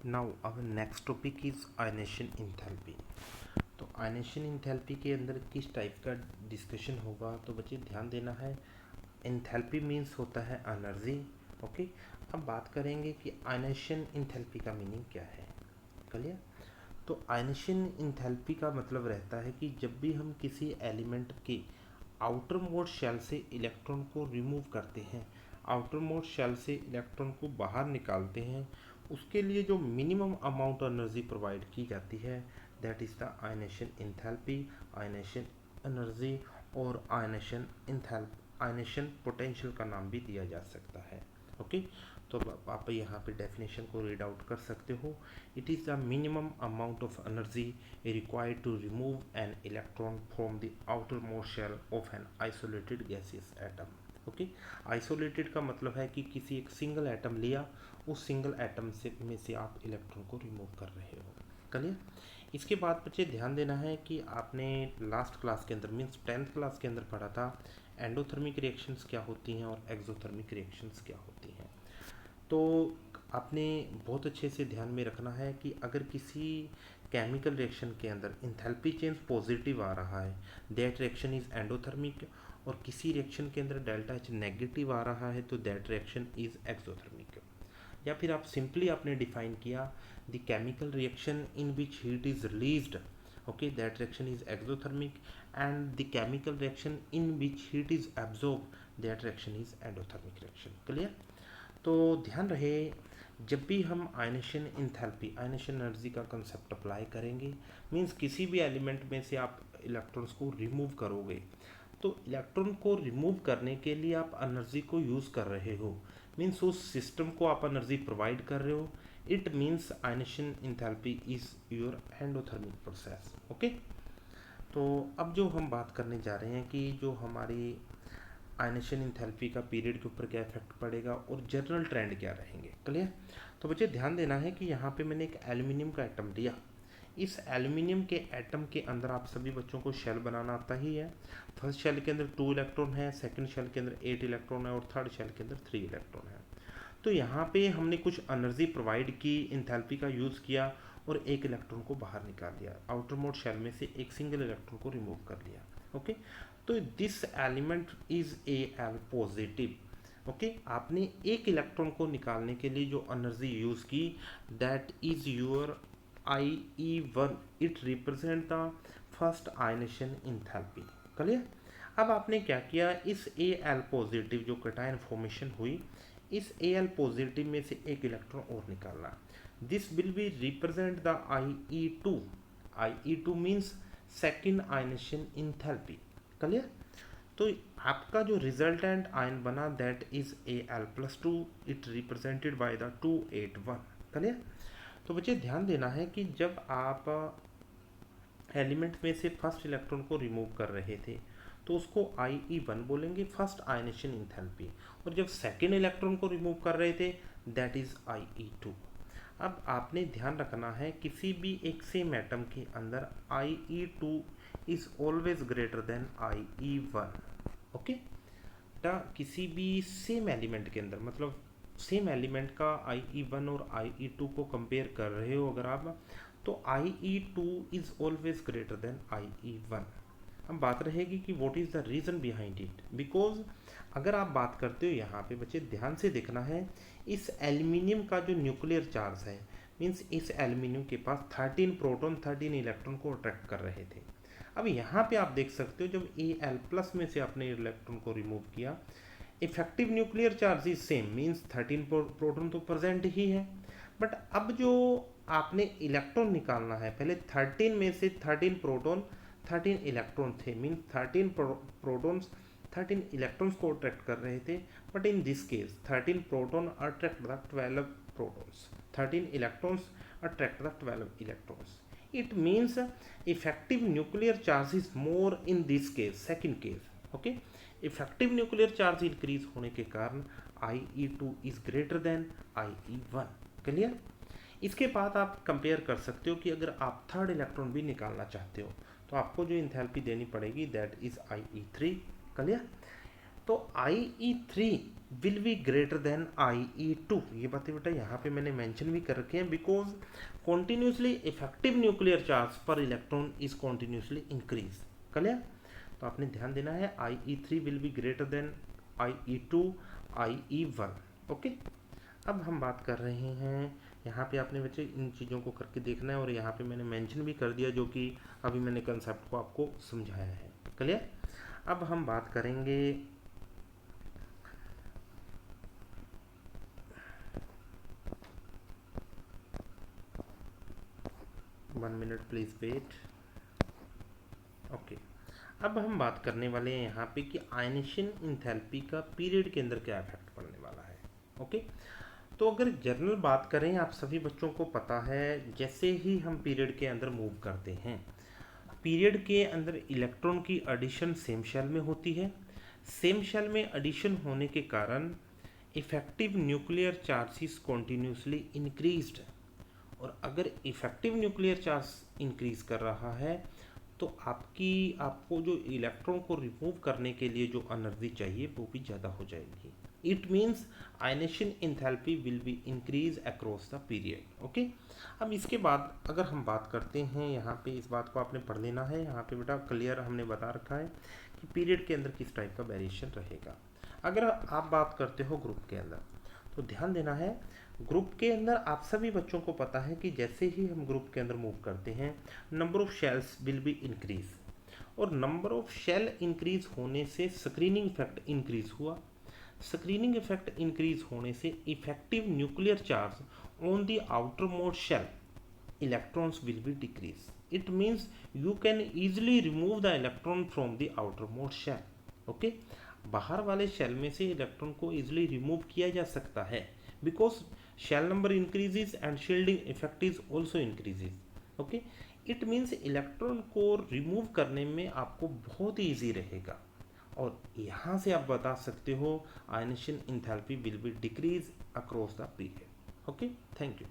Now our next topic is ionisation enthalpy. तो ionisation enthalpy के अंदर किस टाइप का डिस्कशन होगा, तो बच्चे ध्यान देना है। इंथैल्पी मीन्स होता है एनर्जी। ओके, अब बात करेंगे कि आयनेशन इंथैल्पी का मीनिंग क्या है। क्लियर? तो आयनेशन इंथैल्पी का मतलब रहता है कि जब भी हम किसी एलिमेंट के आउटर मोस्ट शेल से इलेक्ट्रॉन को रिमूव करते हैं, आउटर मोस्ट शेल से इलेक्ट्रॉन को बाहर निकालते हैं, उसके लिए जो मिनिमम अमाउंट एनर्जी प्रोवाइड की जाती है that is the ionisation enthalpy, ionisation energy और आयनेशन पोटेंशियल का नाम भी दिया जा सकता है। ओके, तो आप यहाँ पे डेफिनेशन को रीड आउट कर सकते हो। It is the minimum amount of energy required to remove an electron from the outermost shell of an isolated gaseous atom. Okay, isolated का मतलब है कि किसी एक सिंगल एटम लिया, उस सिंगल एटम में से आप इलेक्ट्रॉन को रिमूव कर रहे हो। क्लियर? इसके बाद बच्चे ध्यान देना है कि आपने लास्ट क्लास के अंदर मीन्स 10th क्लास के अंदर पढ़ा था एंडोथर्मिक रिएक्शंस क्या होती हैं और एक्सोथर्मिक रिएक्शंस क्या होती हैं। तो आपने बहुत अच्छे से ध्यान में रखना है कि अगर किसी केमिकल रिएक्शन के अंदर इंथैल्पी चेंज पॉजिटिव आ रहा है दैट रिएक्शन इज एंडोथर्मिक, और किसी रिएक्शन के अंदर डेल्टा एच नेगेटिव आ रहा है तो दैट रिएक्शन इज एक्सोथर्मिक। या फिर आप सिंपली आपने डिफाइन किया the chemical reaction in which heat is released, okay, that reaction is exothermic, and the chemical reaction in which heat is absorb that reaction is endothermic reaction. Clear? तो ध्यान रहे, जब भी हम आयनेशन इंथैल्पी, आयनेशन एनर्जी का concept apply करेंगे, means किसी भी एलिमेंट में से आप इलेक्ट्रॉन्स को रिमूव करोगे, तो इलेक्ट्रॉन को रिमूव करने के लिए आप एनर्जी को यूज़ कर रहे हो, मीन्स उस सिस्टम को आप एनर्जी प्रोवाइड कर रहे हो। It means ionisation enthalpy is your endothermic process. Okay, तो अब जो हम बात करने जा रहे हैं कि जो हमारी आयनेशन इंथैल्पी का पीरियड के ऊपर क्या इफेक्ट पड़ेगा और जनरल ट्रेंड क्या रहेंगे। क्लियर? तो बच्चे ध्यान देना है कि यहाँ पे मैंने एक एल्यूमिनियम का एटम लिया। इस एल्यूमिनियम के एटम के अंदर आप सभी बच्चों को शेल बनाना आता ही है। फर्स्ट शेल के अंदर 2 इलेक्ट्रॉन है, सेकंड शेल के अंदर 8 इलेक्ट्रॉन है और थर्ड शेल के अंदर 3 इलेक्ट्रॉन है। तो यहाँ पे हमने कुछ एनर्जी प्रोवाइड की, इंथैल्पी का यूज़ किया और एक इलेक्ट्रॉन को बाहर निकाल लिया, आउटर मोस्ट शेल में से एक सिंगल इलेक्ट्रॉन को रिमूव कर लिया। ओके, तो this element is A L positive. Okay, आपने एक इलेक्ट्रॉन को निकालने के लिए जो एनर्जी यूज़ की that is your IE1, it represent the first ionisation enthalpy. Clear? अब आपने क्या किया, इस Al पॉजिटिव जो कटायन फॉर्मेशन हुई, इस Al पॉजिटिव में से एक इलेक्ट्रॉन और निकालना, this will be represent the IE2। IE2 means second ionisation enthalpy. Clear? तो आपका जो रिजल्टेंट आयन बना that is Al+2, it represented by the 281। Clear? तो बच्चे ध्यान देना है कि जब आप एलिमेंट में से फर्स्ट इलेक्ट्रॉन को रिमूव कर रहे थे तो उसको IE1 बोलेंगे, फर्स्ट आयनेशन इंथैल्पी, और जब सेकेंड इलेक्ट्रॉन को रिमूव कर रहे थे दैट इज IE2। अब आपने ध्यान रखना है किसी भी एक सेम एटम के अंदर IE2 is always greater than IE1। Okay, किसी भी सेम एलिमेंट के अंदर, मतलब सेम एलिमेंट का IE1 और IE2 को कंपेयर कर रहे हो अगर आप, तो IE2 is always greater than IE1। अब बात रहेगी कि what is the reason behind it, because अगर आप बात करते हो, यहाँ पे बच्चे ध्यान से देखना है, इस एल्यूमिनियम का जो न्यूक्लियर चार्ज है, मीन्स इस एल्यूमिनियम के पास 13 प्रोटॉन 13 इलेक्ट्रॉन को अट्रैक्ट कर रहे थे। अब यहाँ पे आप देख सकते हो जब Al+ में से आपने इलेक्ट्रॉन को रिमूव किया, effective nuclear charge is same, means 13 proton तो प्रेजेंट ही है, बट अब जो आपने इलेक्ट्रॉन निकालना है, पहले 13 में से 13 प्रोटॉन 13 इलेक्ट्रॉन थे, मीन 13 प्रोटॉन्स 13 इलेक्ट्रॉन्स को अट्रैक्ट कर रहे थे, but in this case 13 proton attract the 12 protons, 13 electrons attract the 12 electrons. It means effective nuclear charge is more in this case, second case. Okay, effective nuclear charge increase होने के कारण IE2 is greater than IE1। Clear? इसके बाद आप compare कर सकते हो कि अगर आप थर्ड इलेक्ट्रॉन भी निकालना चाहते हो तो आपको जो इंथैल्पी देनी पड़ेगी दैट इज IE3। क्लियर? तो IE3 will be greater than IE2। ये बातें बेटा यहाँ पे मैंने मेंशन भी कर रखे हैं, because continuously effective nuclear charge पर electron is continuously increase. Clear? तो आपने ध्यान देना है IE3 will be greater than IE2 IE1। Okay, अब हम बात कर रहे हैं यहाँ पे, आपने बच्चे इन चीज़ों को करके देखना है, और यहाँ पे मैंने मेंशन भी कर दिया जो कि अभी मैंने कंसेप्ट को आपको समझाया है। क्लियर? अब हम बात करेंगे 1 मिनट प्लीज वेट। ओके, अब हम बात करने वाले हैं यहाँ पे कि आयनेशन इंथैल्पी का पीरियड के अंदर क्या इफेक्ट पड़ने वाला है। ओके, तो अगर जनरल बात करें, आप सभी बच्चों को पता है जैसे ही हम पीरियड के अंदर मूव करते हैं, पीरियड के अंदर इलेक्ट्रॉन की एडिशन सेम शेल में होती है। सेम शेल में एडिशन होने के कारण effective nuclear charge is continuously increased, और अगर इफेक्टिव न्यूक्लियर चार्ज इंक्रीज कर रहा है तो आपको जो इलेक्ट्रॉन को रिमूव करने के लिए जो एनर्जी चाहिए वो भी ज़्यादा हो जाएगी। It means ionisation enthalpy will be increase across the period. Okay, अब इसके बाद अगर हम बात करते हैं यहाँ पे, इस बात को आपने पढ़ लेना है। यहाँ पे बेटा क्लियर हमने बता रखा है कि पीरियड के अंदर किस टाइप का वेरिएशन रहेगा। अगर आप बात करते हो ग्रुप के अंदर, तो ध्यान देना है, ग्रुप के अंदर आप सभी बच्चों को पता है कि जैसे ही हम ग्रुप के अंदर मूव करते हैं, number of shells will be increase, और नंबर ऑफ शेल इंक्रीज होने से स्क्रीनिंग इफेक्ट इंक्रीज हुआ। स्क्रीनिंग इफेक्ट इंक्रीज होने से effective nuclear charge on the outermost shell electrons will be decrease. It means you can easily remove the electron from the outermost shell. Okay, बाहर वाले shell में से electron को easily remove किया जा सकता है, because shell number increases and shielding effect is also increases. Okay, it means electron को रिमूव करने में आपको बहुत ही ईजी रहेगा, और यहाँ से आप बता सकते हो ionisation enthalpy will be decrease across the period. Okay, thank you.